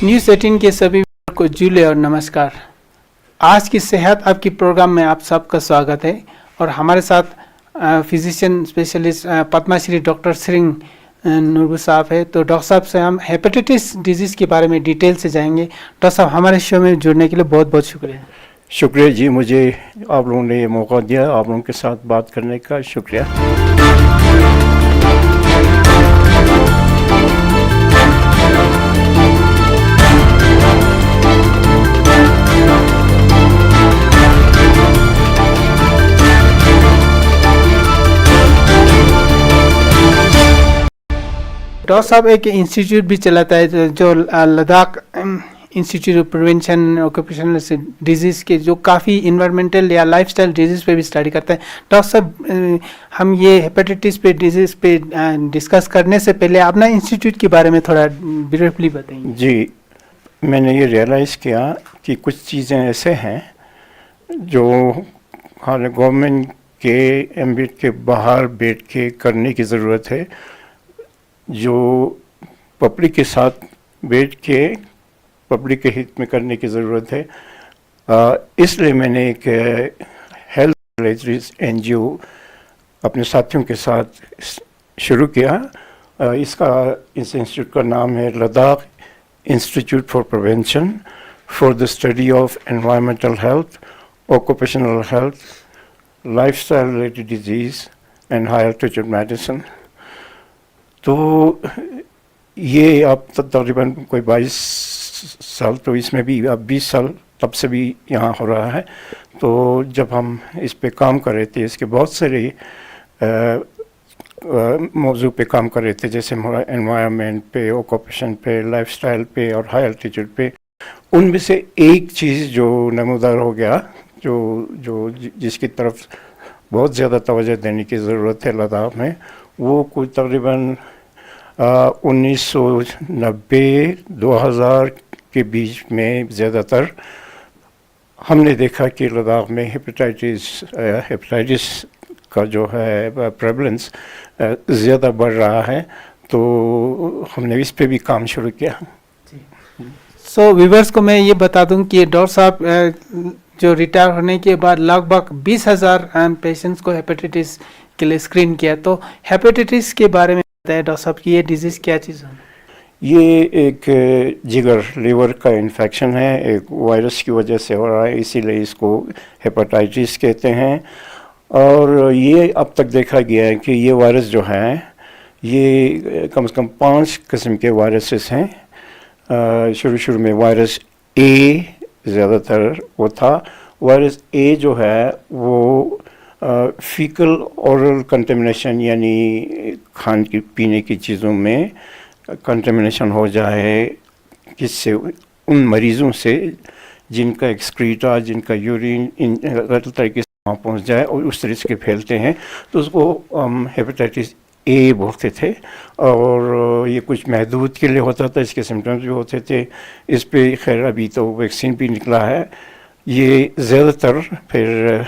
News 18 के सभी को जुले और नमस्कार। आज की सेहत आपकी प्रोग्राम में आप सबका स्वागत है और हमारे साथ physician specialist Padma Shri doctor Singh Norbu साहब है। तो डॉक्टर साहब से हम हेपेटाइटिस डिजीज़ के बारे में डिटेल से जाएंगे। डॉक्टर साहब, हमारे शो में जुड़ने के लिए बहुत बहुत शुक्रिया। शुक्रिया जी, मुझे आप लोगों ने ये मौका दिया, आप लोगों के साथ बात करने का शुक्रिया। डॉक्टर साहब एक इंस्टीट्यूट भी चलाता है जो Ladakh institute of prevention occupational disease के, जो काफ़ी इन्वायरमेंटल या लाइफस्टाइल डिजीज़ पे भी स्टडी करता है। डॉक्टर साहब, हम ये हेपेटाइटिस पे डिजीज़ पे डिस्कस करने से पहले अपना इंस्टीट्यूट के बारे में थोड़ा ब्रीफली बताएंगे। जी, मैंने ये रियलाइज़ किया कि कुछ चीज़ें ऐसे हैं जो हमारे गवर्नमेंट के एम्बिट के बाहर बैठ के करने की ज़रूरत है, जो पब्लिक के साथ बैठ के पब्लिक के हित में करने की ज़रूरत है। इसलिए मैंने एक हेल्थ रिलेटेड NGO अपने साथियों के साथ शुरू किया। इस इंस्टीट्यूट का नाम है Ladakh institute for prevention for the study of environmental health, occupational health, lifestyle related disease and high altitude medicine. तो ये अब तकरीबन कोई 22 साल, तो इसमें भी अब 20 साल तब से भी यहाँ हो रहा है। तो जब हम इस पे काम कर रहे थे, इसके बहुत सारे मौजू पे काम कर रहे थे, जैसे हमारा एनवायरनमेंट पे, ऑक्यूपेशन पे, लाइफस्टाइल पे और हाई एल्टीट्यूड पे, उनमें से एक चीज़ जो नमूदार हो गया, जिसकी तरफ बहुत ज़्यादा तवज्जो देने की ज़रूरत है लद्दाख में, वो कुछ तकरीबन 1990-2000 के बीच में ज़्यादातर हमने देखा कि लद्दाख में हेपेटाइटिस का जो है प्रेवलेंस ज़्यादा बढ़ रहा है। तो हमने इस पे भी काम शुरू किया। सो व्यूअर्स को मैं ये बता दूं कि डॉक्टर साहब जो रिटायर होने के बाद लगभग 20,000 पेशेंट्स को हेपेटाइटिस के लिए स्क्रीन किया। तो हेपेटाइटिस के बारे में बताया डॉक्टर साहब कि ये डिजीज़ क्या चीज़ है? ये एक जिगर लीवर का इन्फेक्शन है, एक वायरस की वजह से हो रहा है, इसीलिए इसको हेपेटाइटिस कहते हैं। और ये अब तक देखा गया है कि ये वायरस जो है, ये कम से कम 5 किस्म के वायरसेस हैं। शुरू में वायरस A ज़्यादातर वो था। वायरस A जो है वो फीकल ओरल कंटेमिनेशन, यानी खान की पीने की चीज़ों में कंटेमिनेशन हो जाए, जिससे उन मरीज़ों से जिनका एक्सक्रीटा, जिनका यूरिन गलत तरीके से वहाँ पहुँच जाए और उस तरह से फैलते हैं, तो उसको हम हेपेटाइटिस A बोलते थे। और ये कुछ महदूद के लिए होता था, इसके सिम्टम्स भी होते थे। इस पे खैर अभी तो वैक्सीन भी निकला है। ये ज़्यादातर फिर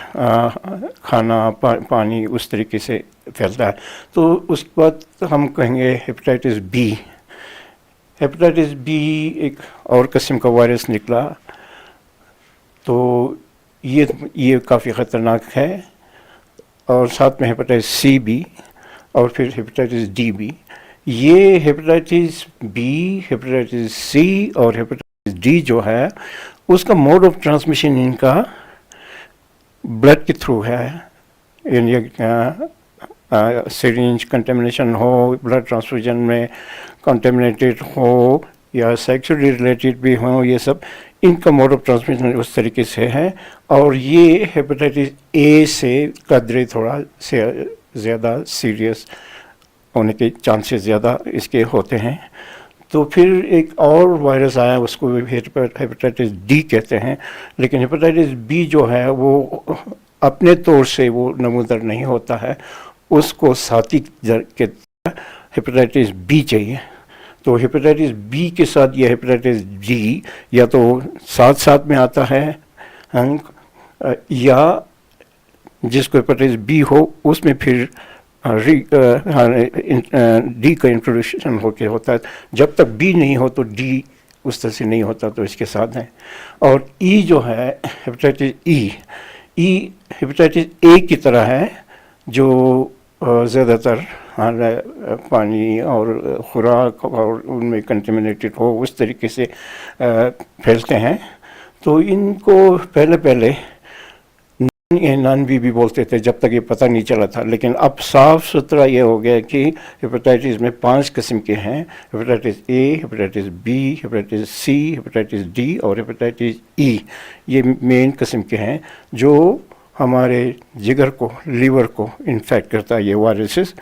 खाना पानी उस तरीके से फैलता है। तो उसके बाद हम कहेंगे हेपेटाइटिस B। हेपेटाइटिस B एक और किस्म का वायरस निकला, तो ये काफ़ी ख़तरनाक है। और साथ में हेपेटाइटिस C भी, और फिर हेपेटाइटिस D भी। ये हेपेटाइटिस B, हेपेटाइटिस C और हेपेटाइटिस D जो है, उसका मोड ऑफ ट्रांसमिशन इनका ब्लड के थ्रू है। यानी सिरिंज कंटेमिनेशन हो, ब्लड ट्रांसफ्यूजन में कंटेमिनेटेड हो, या सेक्सुअली रिलेटेड भी हो, ये सब इनका मोड ऑफ ट्रांसमिशन उस तरीके से है। और ये हेपेटाइटिस A से कदरे थोड़ा से ज़्यादा सीरियस होने के चांसेस ज़्यादा इसके होते हैं। तो फिर एक और वायरस आया, उसको हेपेटाइटिस D कहते हैं। लेकिन हेपेटाइटिस B जो है वो अपने तौर से वो नमूदार नहीं होता है, उसको साथी के हेपेटाइटिस B चाहिए। तो हेपेटाइटिस B के साथ ये हेपेटाइटिस D या तो साथ साथ में आता है, या जिसको हेपेटाइटिस B हो उसमें फिर डी का इंट्रोडक्शन होके होता है। जब तक बी नहीं हो तो डी उस तरह से नहीं होता तो इसके साथ हैं। और ई जो है हेपेटाइटिस ई हेपेटाइटिस ए की तरह है, जो ज़्यादातर पानी और खुराक और उनमें कंटेमिनेटेड हो उस तरीके से फैलते हैं। तो इनको पहले नॉन भी बोलते थे जब तक ये पता नहीं चला था, लेकिन अब साफ सुथरा ये हो गया कि हेपेटाइटिस में 5 किस्म के हैं, hepatitis A, hepatitis B, hepatitis C, hepatitis D और हेपेटाइटिस ई। ये मेन किस्म के हैं जो हमारे जिगर को, लीवर को इन्फेक्ट करता है ये वायरसेस,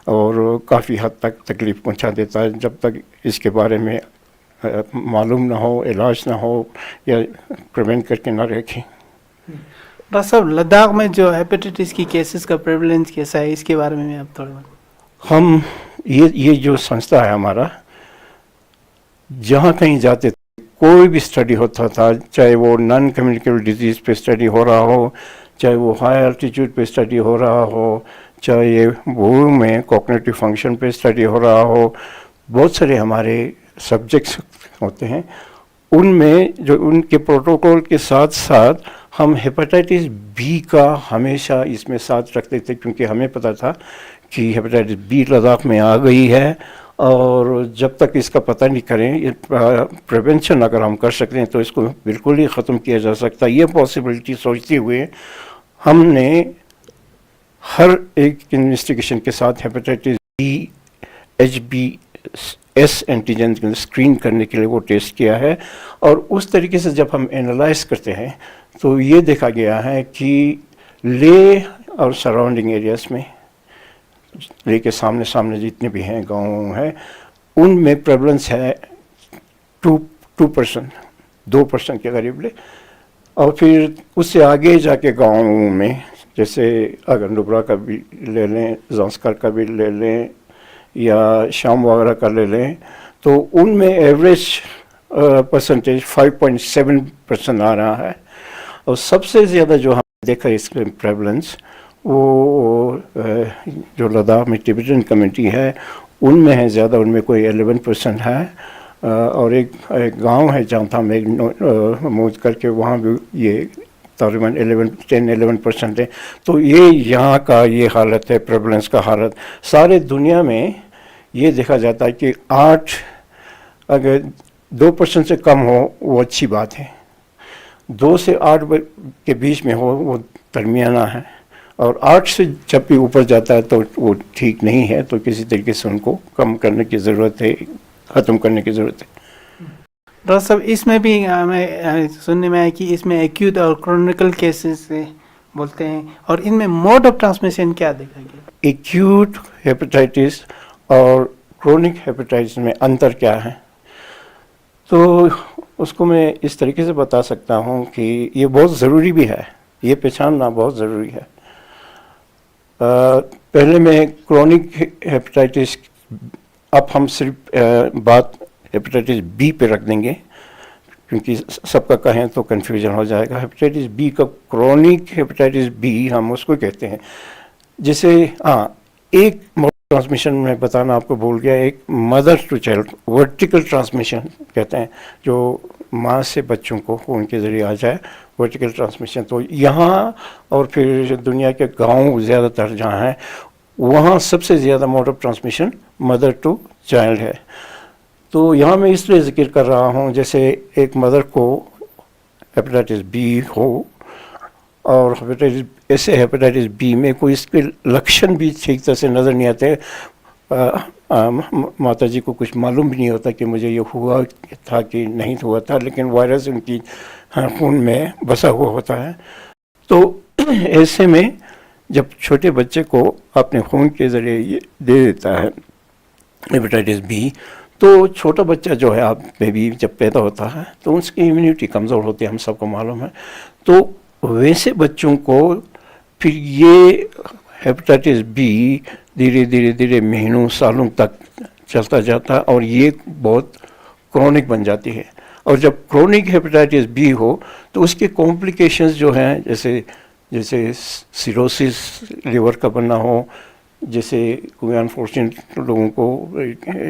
और काफ़ी हद तक तकलीफ़ पहुंचा देता है जब तक इसके बारे में मालूम ना हो, इलाज ना हो या प्रिवेंट करके ना रखें। डॉक्टर साहब, लद्दाख में जो हेपेटाइटिस की केसेस का प्रेवलेंस कैसा है, इसके बारे में आप थोड़ा हम ये जो संस्था है हमारा, जहाँ कहीं जाते थे कोई भी स्टडी होता था, चाहे वो नॉन कम्युनिकेबल डिजीज़ पे स्टडी हो रहा हो, चाहे वो हाई अल्टीट्यूड पे स्टडी हो रहा हो, चाहे वो में कॉग्निटिव फंक्शन पे स्टडी हो रहा हो, बहुत सारे हमारे सब्जेक्ट्स होते हैं, उनमें जो उनके प्रोटोकॉल के साथ साथ हम हेपेटाइटिस बी का हमेशा इसमें साथ रखते थे, क्योंकि हमें पता था कि हेपेटाइटिस बी लद्दाख में आ गई है, और जब तक इसका पता नहीं करें, प्रिवेंशन अगर हम कर सकते हैं तो इसको बिल्कुल ही ख़त्म किया जा सकता है। ये पॉसिबिलिटी सोचते हुए हमने हर एक इन्वेस्टिगेशन के साथ hepatitis B HbS antigen screen करने के लिए वो टेस्ट किया है, और उस तरीके से जब हम एनालाइज करते हैं तो ये देखा गया है कि ले और सराउंडिंग एरियाज में, ले के सामने जितने भी हैं गाँव हैं, उनमें प्रेवलेंस है 2% के करीब ले, और फिर उससे आगे जाके गाँव में, जैसे अगर नुब्रा का भी ले लें, ज़ांस्कर का भी ले लें या शाम वगैरह का ले लें, तो उनमें एवरेज परसेंटेज 5.7% आ रहा है। और सबसे ज़्यादा जो हम देखा इसका प्रेवलेंस, वो जो लद्दाख में टिबेटन कम्युनिटी है उनमें है ज़्यादा, उनमें कोई 11% है, और एक गांव है जहाँ था मैं मूव करके, वहाँ भी ये तकरीबन 10-11% है। तो ये यहाँ का ये हालत है, प्रेवलेंस का हालत। सारे दुनिया में ये देखा जाता है कि 8, अगर 2% से कम हो वो अच्छी बात है, 2 से 8 के बीच में हो वो दरमियाना है, और 8 से जब भी ऊपर जाता है तो वो ठीक नहीं है, तो किसी तरीके से उनको कम करने की ज़रूरत है, ख़त्म करने की ज़रूरत है। डॉक्टर साहब, इसमें भी हमें सुनने में आया कि इसमें एक्यूट और क्रोनिकल केसेस से बोलते हैं, और इनमें मोड ऑफ ट्रांसमिशन क्या देखा गया? एक्यूट हेपेटाइटिस और क्रोनिक हेपेटाइटिस में अंतर क्या है, तो उसको मैं इस तरीके से बता सकता हूँ कि ये बहुत ज़रूरी भी है, ये पहचानना बहुत ज़रूरी है। पहले मैं क्रोनिक हेपेटाइटिस, अब हम सिर्फ बात हेपेटाइटिस बी पे रख देंगे, क्योंकि सबका कहें तो कन्फ्यूजन हो जाएगा। हेपेटाइटिस बी का, क्रोनिक हेपेटाइटिस बी हम उसको कहते हैं, जैसे एक ट्रांसमिशन में बताना आपको भूल गया, एक mother to child vertical transmission कहते हैं, जो माँ से बच्चों को उनके ज़रिए आ जाए, वर्टिकल ट्रांसमिशन। तो यहाँ और फिर दुनिया के गांव ज़्यादातर जहाँ हैं, वहाँ सबसे ज़्यादा mode of transmission mother to child है। तो यहाँ मैं इसलिए जिक्र कर रहा हूँ, जैसे एक मदर को हेपेटाइटिस बी हो, और ऐसे हेपेटाइटिस बी में कोई इसके लक्षण भी ठीक तरह से नज़र नहीं आते, माता जी को कुछ मालूम भी नहीं होता कि मुझे ये हुआ था कि नहीं हुआ था, लेकिन वायरस उनकी खून में बसा हुआ होता है। तो ऐसे में जब छोटे बच्चे को अपने खून के ज़रिए ये दे देता है हेपेटाइटिस बी, तो छोटा बच्चा जो है, आप बेबी जब पैदा होता है तो उसकी इम्यूनिटी कमज़ोर होती है, हम सबको मालूम है। तो वैसे बच्चों को फिर ये हेपेटाइटिस बी धीरे महीनों सालों तक चलता जाता है, और ये बहुत क्रोनिक बन जाती है। और जब क्रोनिक हेपेटाइटिस बी हो तो उसके कॉम्प्लिकेशंस जो हैं, जैसे सिरोसिस लीवर का बनना हो, जैसे कोई अनफॉर्चुनेट लोगों को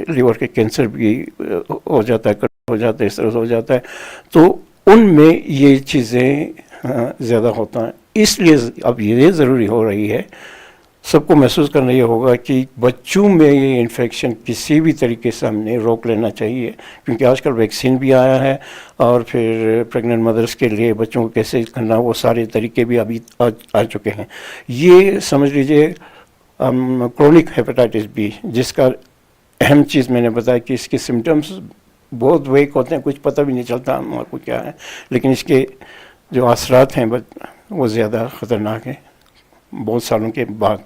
लीवर के कैंसर भी हो जाता है, ہو جاتا ہے, اس طرح سے ہو جاتا ہے, تو ان میں یہ چیزیں زیادہ ہوتا ہیں. اس لیے اب یہ ضروری ہو رہی ہے, سب کو محسوس کرنا یہ ہوگا کہ بچوں میں یہ انفیکشن کسی بھی طریقے سے ہم نے روک لینا چاہیے, کیونکہ آج کل ویکسین بھی آیا ہے, اور پھر پریگننٹ مدرس کے لیے بچوں کو کیسے کرنا وہ سارے طریقے بھی ابھی آ چکے ہیں. یہ سمجھ لیجئے کرونک ہیپیٹائٹس بی, جس کا اہم چیز میں نے بتایا کہ اس کے سمٹمز بہت ویک ہوتے ہیں, کچھ پتہ بھی نہیں چلتا ہم کو کیا ہے, لیکن اس کے جو اثرات ہیں وہ زیادہ خطرناک ہیں بہت سالوں کے بعد.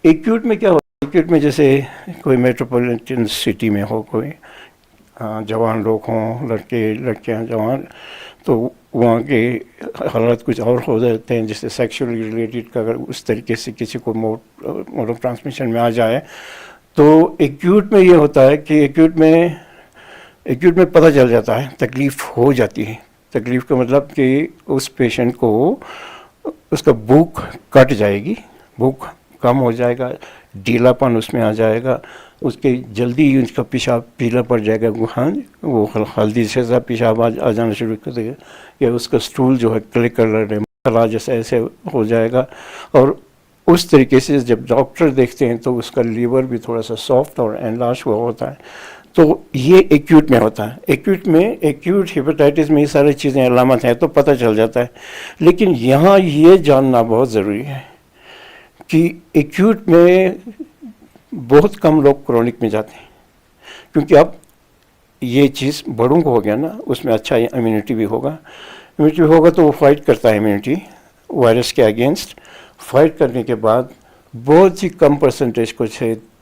ایکیوٹ میں کیا ہوتا ہے؟ ایکیوٹ میں جیسے کوئی میٹروپولیٹن سٹی میں ہو, کوئی جوان لوگ ہوں, لڑکے لڑکیاں جوان, تو وہاں کے حالات کچھ اور ہو جاتے ہیں, جیسے سیکشولی ریلیٹڈ کا اگر اس طریقے سے کسی کو موڈ آف ٹرانسمیشن میں آ جائے, تو ایکیوٹ میں یہ ہوتا ہے کہ ایکیوٹ میں پتہ چل جاتا ہے, تکلیف ہو جاتی ہے. تکلیف کا مطلب کہ اس پیشنٹ کو اس کا بھوک کٹ جائے گی, بھوک کم ہو جائے گا, ڈھیلا پن اس میں آ جائے گا, اس کے جلدی اس کا پیشاب پیلا پڑ جائے گا, وہ ہلدی سے سا پیشاب آ جانا شروع کر دے گا, یا اس کا سٹول جو ہے کلے کلر مسالہ جیسے ایسے ہو جائے گا. اور اس طریقے سے جب ڈاکٹر دیکھتے ہیں تو اس کا لیور بھی تھوڑا سا سافٹ اور انلارج ہوا ہوتا ہے. تو یہ ایکیوٹ میں ہوتا ہے. ایکیوٹ ہیپیٹائٹس میں یہ ساری چیزیں علامت ہیں تو پتہ چل جاتا ہے. لیکن یہاں یہ جاننا بہت ضروری ہے کہ ایکیوٹ میں بہت کم لوگ کرونک میں جاتے ہیں, کیونکہ اب یہ چیز بڑوں کو ہو گیا نا, اس میں اچھا امیونٹی بھی ہوگا تو وہ فائٹ کرتا ہے امیونٹی وائرس کے اگینسٹ. فائٹ کرنے کے بعد بہت ہی کم پرسنٹیج کو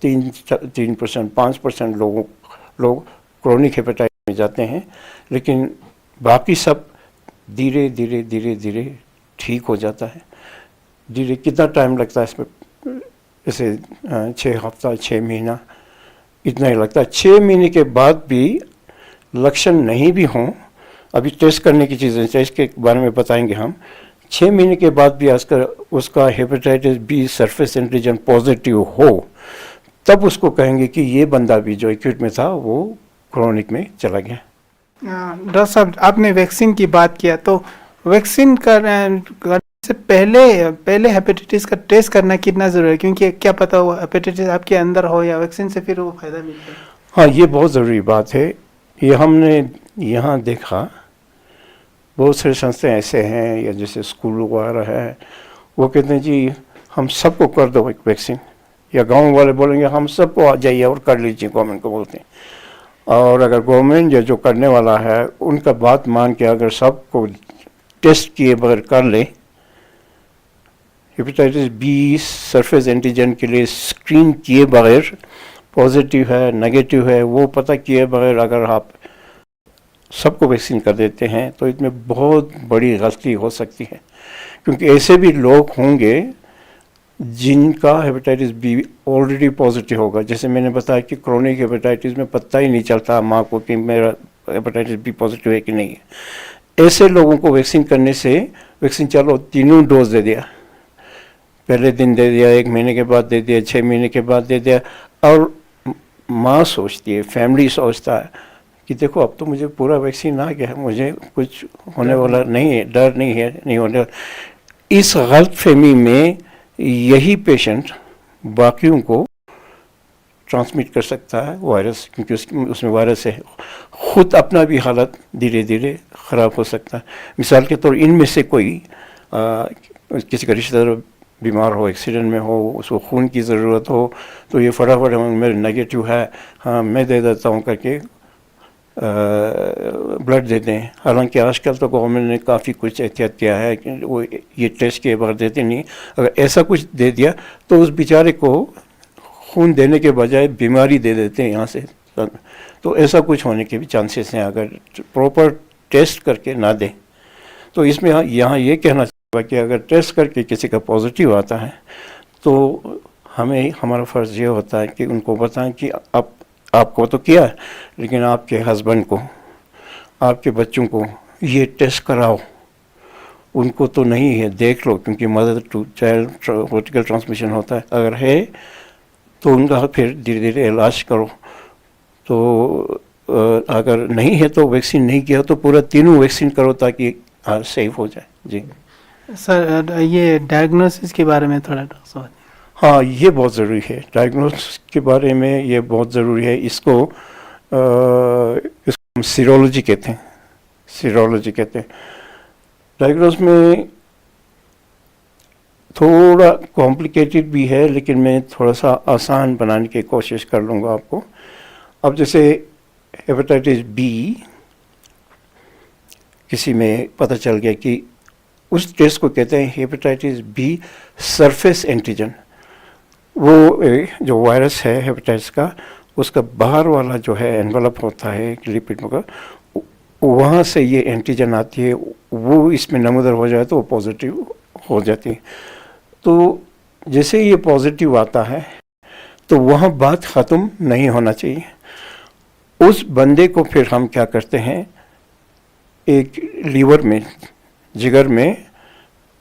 3%, 5% لوگ کرونک ہیپیٹائٹس میں جاتے ہیں, لیکن باقی سب دھیرے دھیرے دھیرے دھیرے ٹھیک ہو جاتا ہے. دھیرے کتنا ٹائم لگتا ہے اس میں, جیسے 6 ہفتہ 6 مہینہ اتنا ہی لگتا ہے. 6 مہینے کے بعد بھی لکشن نہیں بھی ہوں, ابھی ٹیسٹ کرنے کی چیزیں ٹیسٹ کے بارے میں بتائیں گے ہم. 6 مہینے کے بعد بھی اس کا hepatitis B surface antigen positive ہو, تب اس کو کہیں گے کہ یہ بندہ بھی جو ایکیوٹ میں تھا وہ کرونک میں چلا گیا. ڈاکٹر صاحب آپ نے ویکسین کی بات کیا, تو ویکسین کرنے سے پہلے ہیپیٹائٹس کا ٹیسٹ کرنا کتنا ضروری ہے, کیونکہ کیا پتہ ہو ہیپیٹائٹس آپ کے اندر ہو یا ویکسین سے پھر وہ فائدہ ملتا ہے. ہاں, یہ بہت ضروری بات ہے. یہ ہم نے یہاں دیکھا بہت سارے سنستھیں ایسے ہیں, یا جیسے اسکول وغیرہ ہے, وہ کہتے ہیں جی ہم سب کو کر دو ایک ویکسین, یا گاؤں والے بولیں گے ہم سب کو آ جائیے اور کر لیجیے, گورنمنٹ کو بولتے ہیں. اور اگر گورنمنٹ جو کرنے والا ہے ان کا بات مان کے اگر سب کو ٹیسٹ کیے بغیر کر لے, ہیپیٹائٹس بی سرفیس اینٹیجن کے لیے اسکرین کیے بغیر پازیٹیو ہے نگیٹو ہے وہ پتہ کیے بغیر اگر آپ سب کو ویکسین کر دیتے ہیں تو اس میں بہت بڑی غلطی ہو سکتی ہے, کیونکہ ایسے بھی لوگ ہوں گے جن کا ہیپیٹائٹس بی آلریڈی پازیٹیو ہوگا. جیسے میں نے بتایا کہ کرونک ہیپیٹائٹس میں پتہ ہی نہیں چلتا ماں کو کہ میرا ہیپیٹائٹس بی پازیٹیو ہے کہ نہیں ہے. ایسے لوگوں کو ویکسین کرنے سے, ویکسین چلو 3 ڈوز دے دیا, پہلے دن دے دیا, 1 مہینے کے بعد دے دیا, 6 مہینے کے بعد دے دیا, اور ماں سوچتی ہے, فیملی سوچتا ہے کہ دیکھو اب تو مجھے پورا ویکسین آ گیا ہے, مجھے کچھ ہونے والا نہیں ہے, ڈر نہیں ہے, نہیں ہونے. اس غلط فہمی میں یہی پیشنٹ باقیوں کو ٹرانسمٹ کر سکتا ہے وائرس, کیونکہ اس میں وائرس ہے. خود اپنا بھی حالت دھیرے دھیرے خراب ہو سکتا ہے. مثال کے طور ان میں سے کوئی کسی کا رشتہ دار بیمار ہو, ایکسیڈنٹ میں ہو, اس کو خون کی ضرورت ہو, تو یہ فٹافٹ میرے نگیٹو ہے, ہاں میں دے دیتا ہوں کر کے بلڈ دیتے ہیں. حالانکہ آج کل تو گورنمنٹ نے کافی کچھ احتیاط کیا ہے کہ وہ یہ ٹیسٹ کے بغیر دیتے نہیں. اگر ایسا کچھ دے دیا تو اس بیچارے کو خون دینے کے بجائے بیماری دے دیتے ہیں یہاں سے. تو ایسا کچھ ہونے کے بھی چانسز ہیں اگر پراپر ٹیسٹ کر کے نہ دیں. تو اس میں یہاں یہ کہنا چاہوں گا کہ اگر ٹیسٹ کر کے کسی کا پازیٹیو آتا ہے تو ہمارا فرض یہ ہوتا ہے کہ ان کو بتائیں کہ آپ کو تو کیا ہے, لیکن آپ کے ہسبینڈ کو, آپ کے بچوں کو یہ ٹیسٹ کراؤ. ان کو تو نہیں ہے, دیکھ لو, کیونکہ mother to child vertical transmission ہوتا ہے. اگر ہے تو ان کا پھر دھیرے دھیرے علاج کرو. تو اگر نہیں ہے تو ویکسین نہیں کیا تو پورا تینوں ویکسین کرو تاکہ سیف ہو جائے. جی سر یہ ڈائگنوسس کے بارے میں تھوڑا ڈاکٹر صاحب. ہاں یہ بہت ضروری ہے, ڈائگنوسس کے بارے میں یہ بہت ضروری ہے. اس کو ہم سیرولوجی کہتے ہیں, سیرولوجی کہتے ہیں. ڈائگنوس میں تھوڑا کمپلیکیٹڈ بھی ہے, لیکن میں تھوڑا سا آسان بنانے کی کوشش کر لوں گا آپ کو. اب جیسے ہیپاٹائٹس بی کسی میں پتہ چل گیا کہ اس ٹیسٹ کو کہتے ہیں ہیپاٹائٹس بی سرفیس اینٹیجن. وہ جو وائرس ہے ہیپاٹائٹس کا, اس کا باہر والا جو ہے انویلپ ہوتا ہے لپڈ کا, وہاں سے یہ اینٹیجن آتی ہے. وہ اس میں نمودار ہو جائے تو وہ پازیٹیو ہو جاتی ہے. تو جیسے یہ پازیٹیو آتا ہے تو وہاں بات ختم نہیں ہونا چاہیے. اس بندے کو پھر ہم کیا کرتے ہیں, ایک لیور میں, جگر میں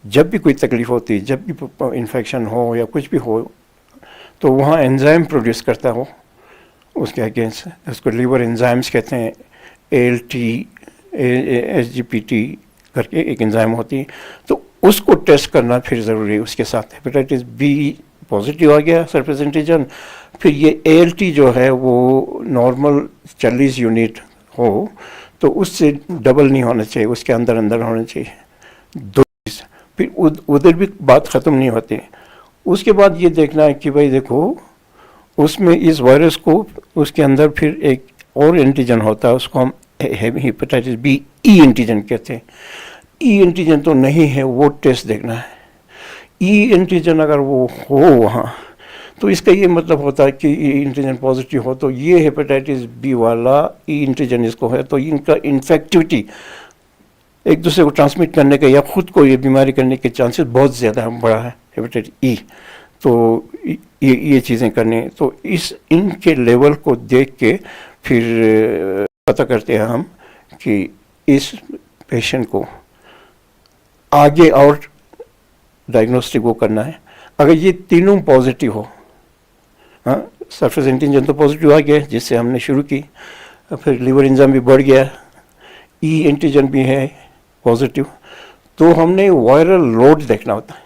جب بھی کوئی تکلیف ہوتی, جب بھی انفیکشن ہو یا کچھ بھی ہو, تو وہاں انزائم پروڈیوس کرتا ہو اس کے اگینسٹ. اس کو لیور انزائمس کہتے ہیں. ALT SGPT کر کے ایک انزائم ہوتی ہے. تو اس کو ٹیسٹ کرنا پھر ضروری ہے. اس کے ساتھ ہیپاٹائٹس بی پازیٹیو آ گیا سرفیس اینٹیجن, پھر یہ ALT جو ہے وہ نارمل 40 یونٹ ہو تو اس سے ڈبل نہیں ہونا چاہیے, اس کے اندر ہونا چاہیے 2. پھر ادھر بھی بات ختم نہیں ہوتی. اس کے بعد یہ دیکھنا ہے کہ بھائی دیکھو اس میں اس وائرس کو اس کے اندر پھر ایک اور اینٹیجن ہوتا ہے, اس کو ہم ہیپاٹائٹس بی ای اینٹیجن کہتے ہیں. ای اینٹیجن تو نہیں ہے, وہ ٹیسٹ دیکھنا ہے. ای اینٹیجن اگر وہ ہو وہاں تو اس کا یہ مطلب ہوتا ہے کہ ای اینٹیجن پازیٹیو ہو تو یہ ہیپاٹائٹس بی والا ای اینٹیجن اس کو ہے تو ان کا انفیکٹیوٹی ایک دوسرے کو ٹرانسمٹ کرنے کا یا خود کو یہ بیماری کرنے کے چانسز بہت زیادہ بڑا ہے ہیپاٹائٹس ای. تو یہ چیزیں کرنے, تو ان کے لیول کو دیکھ کے پھر پتہ کرتے ہیں ہم کہ اس پیشنٹ کو آگے اور ڈائگنوسٹک وہ کرنا ہے. اگر یہ تینوں پازیٹیو ہو, ہاں سرفیس اینٹیجن تو پازیٹیو آ گیا جس سے ہم نے شروع کی, پھر لیور انزائم بھی بڑھ گیا, ای اینٹیجن بھی ہے پازیٹیو, تو ہم نے وائرل لوڈ دیکھنا ہوتا ہے.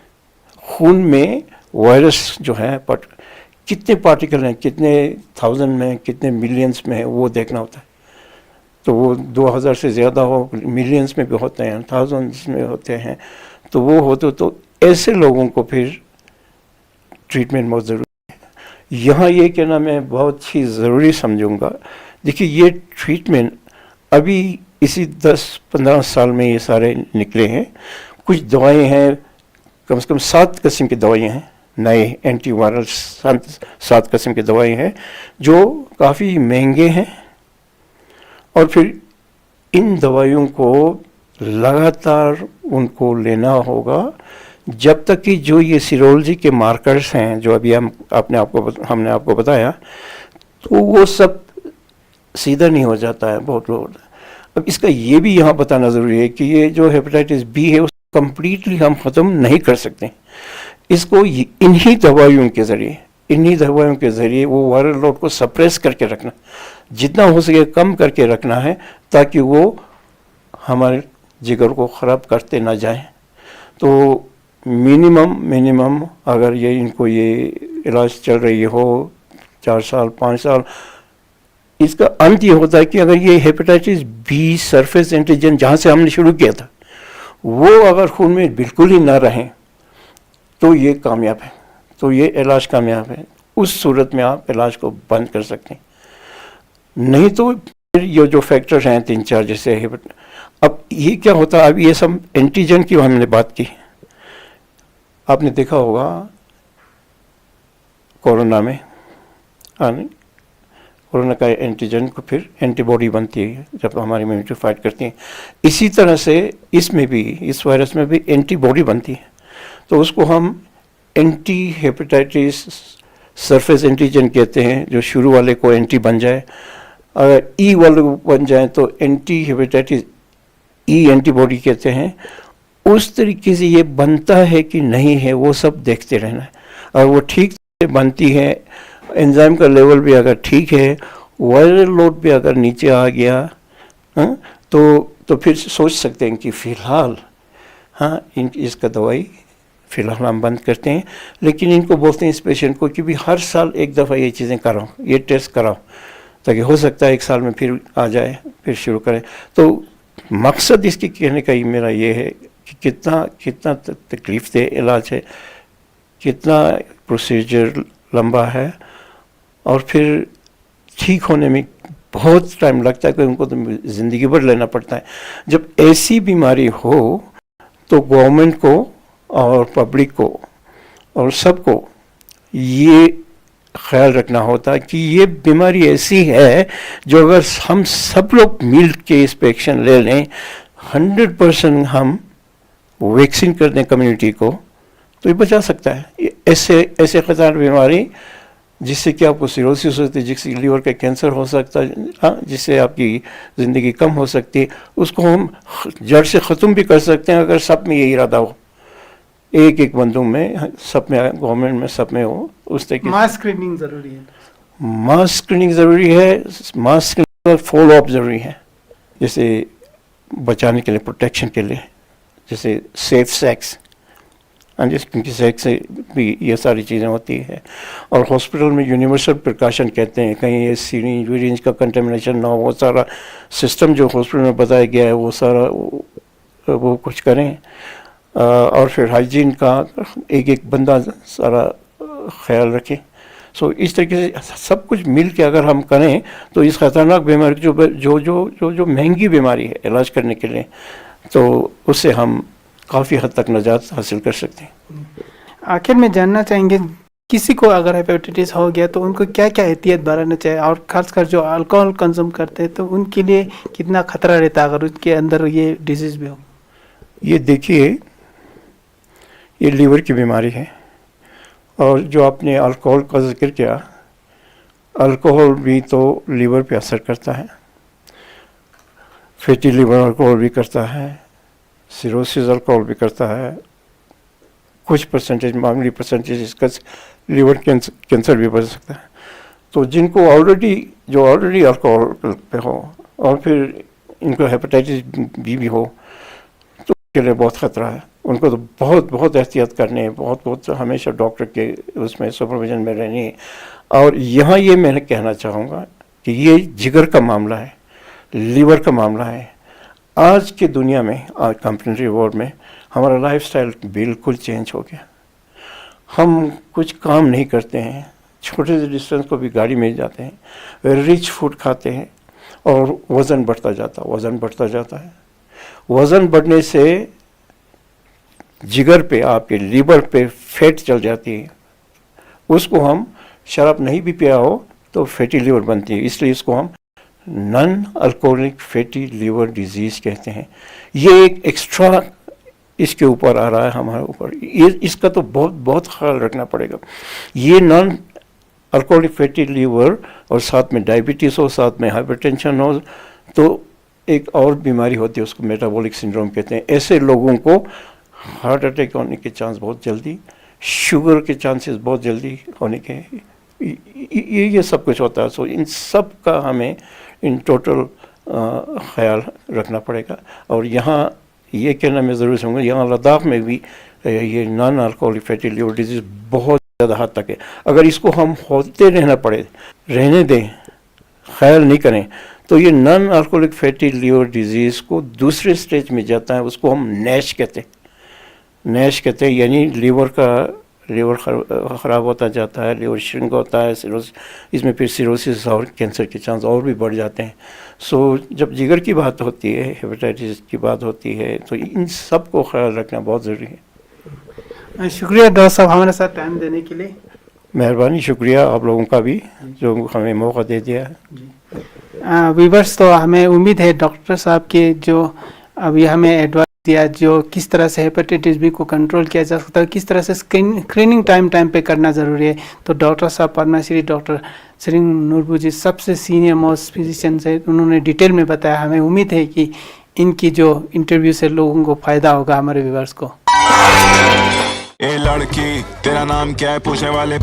خون میں وائرس جو ہے کتنے پارٹیکل ہیں, کتنے 1000 میں, کتنے ملینس میں ہے, وہ دیکھنا ہوتا ہے. تو وہ 2000 سے زیادہ ہو, ملینس میں بھی ہوتے ہیں, 1000 میں ہوتے ہیں, تو وہ ہوتے تو ایسے لوگوں کو پھر ٹریٹمنٹ بہت ضروری ہے. یہاں یہ کہنا میں بہت ہی ضروری سمجھوں گا, دیکھیے یہ ٹریٹمنٹ ابھی اسی 10-15 سال میں یہ سارے نکلے ہیں. کچھ دوائیں ہیں, کم سے کم 7 قسم کی دوائیں ہیں, نئے اینٹی وائرل 7 قسم کی دوائیں ہیں جو کافی مہنگے ہیں. اور پھر ان دوائیوں کو لگاتار ان کو لینا ہوگا جب تک کہ جو یہ سیرولوجی کے مارکرز ہیں جو ابھی ہم نے آپ کو بتایا, تو وہ سب سیدھا نہیں ہو جاتا ہے بہت لوگ. اب اس کا یہ بھی یہاں بتانا ضروری ہے کہ یہ جو ہیپاٹائٹس بی ہے اس کو کمپلیٹلی ہم ختم نہیں کر سکتے. اس کو انہی دوائیوں کے ذریعے وہ وائرل لوڈ کو سپریس کر کے رکھنا, جتنا ہو سکے کم کر کے رکھنا ہے تاکہ وہ ہمارے جگر کو خراب کرتے نہ جائیں. تو منیمم اگر ان کو یہ علاج چل رہی ہو 4 سال 5 سال, اس کا انت یہ ہوتا ہے کہ اگر یہ ہیپاٹائٹس بی سرفیس اینٹیجن جہاں سے ہم نے شروع کیا تھا وہ اگر خون میں بالکل ہی نہ رہیں تو یہ کامیاب ہے, تو یہ علاج کامیاب ہے. اس صورت میں آپ علاج کو بند کر سکتے ہیں. نہیں تو پھر یہ جو فیکٹرز ہیں 3-4 جیسے اب یہ کیا ہوتا ہے, اب یہ سب اینٹیجن کی ہم نے بات کی. آپ نے دیکھا ہوگا کورونا میں, کورونا کا اینٹیجن کو پھر اینٹی باڈی بنتی ہے جب ہماری امیونٹی فائٹ کرتی ہیں. اسی طرح سے اس میں بھی, اس وائرس میں بھی اینٹی باڈی بنتی ہے, تو اس کو ہم اینٹی ہیپاٹائٹس سرفیس اینٹیجن کہتے ہیں. جو شروع والے کو اینٹی بن جائے, اگر ای والے بن جائیں تو اینٹی ہیپاٹائٹس ای اینٹی باڈی کہتے ہیں. اس طریقے سے یہ بنتا ہے کہ نہیں ہے وہ سب دیکھتے رہنا ہے. اور وہ ٹھیک سے بنتی ہے, انزائم کا لیول بھی اگر ٹھیک ہے, वायरल लोड भी अगर नीचे आ गया हाँ, तो फिर सोच सकते हैं कि फ़िलहाल हाँ इसका दवाई फ़िलहाल हम बंद करते हैं, लेकिन इनको बोलते हैं इस पेशेंट को कि भी हर साल एक दफ़ा ये चीज़ें कराओ, ये टेस्ट कराओ, ताकि हो सकता है 1 साल में फिर आ जाए, फिर शुरू करें। तो मकसद इसके कहने का ही मेरा ये है कि कितना तकलीफ दे इलाज है, कितना प्रोसीजर लंबा है, और फिर ठीक होने में बहुत टाइम लगता है कि उनको तो ज़िंदगी भर लेना पड़ता है। जब ऐसी बीमारी हो तो गवर्नमेंट को और पब्लिक को और सबको ये ख्याल रखना होता है कि ये बीमारी ऐसी है जो अगर हम सब लोग मिल के इस पे एक्शन ले लें, 100% हम वैक्सीन कर दें कम्युनिटी को, तो ये बचा सकता है ऐसे खतरनाक बीमारी जिससे कि आपको सिरोसिस हो सकती है, जिससे लीवर का कैंसर हो सकता है, हाँ, जिससे आपकी ज़िंदगी कम हो सकती है। उसको हम जड़ से ख़त्म भी कर सकते हैं अगर सब में ये इरादा हो, एक बंदों में, सब में, गवर्नमेंट में, सब में हो। उस तरीके मास स्क्रीनिंग ज़रूरी है। मास स्क्रीनिंग ज़रूरी है, मास स्क्रीनिंग फॉलो अप ज़रूरी है, जैसे बचाने के लिए, प्रोटेक्शन के लिए, जैसे सेफ सेक्स, क्योंकि सेक्स से भी ये सारी चीज़ें होती है। और हॉस्पिटल में यूनिवर्सल प्रिकॉशन कहते हैं, कहीं ये सीरिंज वीरिंज का कंटेमिनेशन ना हो, वो सारा सिस्टम जो हॉस्पिटल में बताया गया है वो सारा वो कुछ करें। और फिर हाइजीन का एक बंदा सारा ख्याल रखे। सो इस तरीके से सब कुछ मिल के अगर हम करें तो इस ख़तरनाक बीमारी जो महंगी बीमारी है इलाज करने के लिए, तो उससे हम काफ़ी हद तक निजात हासिल कर सकते हैं। आखिर में जानना चाहेंगे, किसी को अगर हेपेटाइटिस हो गया तो उनको क्या क्या एहतियात बरतना चाहिए, और खासकर जो अल्कोहल कंज्यूम करते हैं तो उनके लिए कितना खतरा रहता है अगर उसके अंदर ये डिजीज़ भी हो? ये देखिए, ये लीवर की बीमारी है, और जो आपने अल्कोहल का जिक्र किया, अल्कोहल भी तो लीवर पे असर करता है, फैटी लीवर अल्कोहल भी करता है, सिरोसिस अल्कोहल भी करता है, कुछ परसेंटेज, मामूली परसेंटेज इसका लीवर कैंसर भी बढ़ सकता है। तो जिनको जो ऑलरेडी अल्कोहल पे हो और फिर इनको हेपेटाइटिस बी भी हो, तो उसके लिए बहुत ख़तरा है। उनको तो बहुत एहतियात करनी है, बहुत हमेशा डॉक्टर के उसमें सुपरविजन में रहनी है। और यहाँ ये मैं कहना चाहूँगा कि ये जिगर का मामला है, लीवर का मामला है। आज की दुनिया में, आज कंटेम्परेरी वर्ल्ड में हमारा लाइफस्टाइल बिल्कुल चेंज हो गया। हम कुछ काम नहीं करते हैं, छोटे से डिस्टेंस को भी गाड़ी में जाते हैं, रिच फूड खाते हैं, और वज़न बढ़ता जाता है। वज़न बढ़ने से जिगर पे, आपके लीवर पे फैट चल जाती है। उसको हम, शराब नहीं भी पिया हो तो फैटी लीवर बनती है, इसलिए इसको हम non alcoholic fatty liver disease कहते हैं। ये एक एक्स्ट्रा इसके ऊपर आ रहा है हमारे ऊपर, ये इसका तो बहुत ख्याल रखना पड़ेगा। ये नॉन अल्कोहलिक फैटी लीवर और साथ में डायबिटीज़ हो, साथ में हाइपरटेंशन हो, तो एक और बीमारी होती है, उसको मेटाबॉलिक सिंड्रोम कहते हैं। ऐसे लोगों को हार्ट अटैक होने के चांस बहुत जल्दी, शुगर के चांसेस बहुत जल्दी होने के, ये सब कुछ होता है। सो इन सब का हमें इन टोटल ख्याल रखना पड़ेगा। और यहाँ ये कहना मैं ज़रूर चाहूँगा, यहाँ लद्दाख में भी ये non alcoholic fatty liver disease बहुत ज़्यादा हद तक है। अगर इसको हम होते रहने दें, ख्याल नहीं करें, तो ये non alcoholic fatty liver disease को दूसरे स्टेज में जाता है, उसको हम नैश कहते हैं। यानी लीवर ख़राब होता जाता है, लीवर श्रिंक होता है, इसमें फिर सिरोसिस और कैंसर के चांस और भी बढ़ जाते हैं। सो जब जिगर की बात होती है, हेपेटाइटिस की बात होती है, तो इन सब को ख्याल रखना बहुत ज़रूरी है। शुक्रिया डॉक्टर साहब हमारे साथ टाइम देने के लिए। मेहरबानी, शुक्रिया आप लोगों का भी जो हमें मौका दे दिया है। व्यूअर्स, तो हमें उम्मीद है डॉक्टर साहब के जो अभी हमें एडवाइस दिया, जो किस तरह से हेपेटाइटिस बी को कंट्रोल किया जा सकता है, किस तरह से स्क्रीनिंग टाइम पे करना ज़रूरी है, तो डॉक्टर साहब पद्मश्री डॉक्टर सिरिंग नूरबू जी सबसे सीनियर मोस्ट फिजिशियन है, उन्होंने डिटेल में बताया। हमें उम्मीद है कि इनकी जो इंटरव्यू से लोगों को फ़ायदा होगा, हमारे व्यूअर्स को। ए लड़की, तेरा नाम क्या है पूछने वाले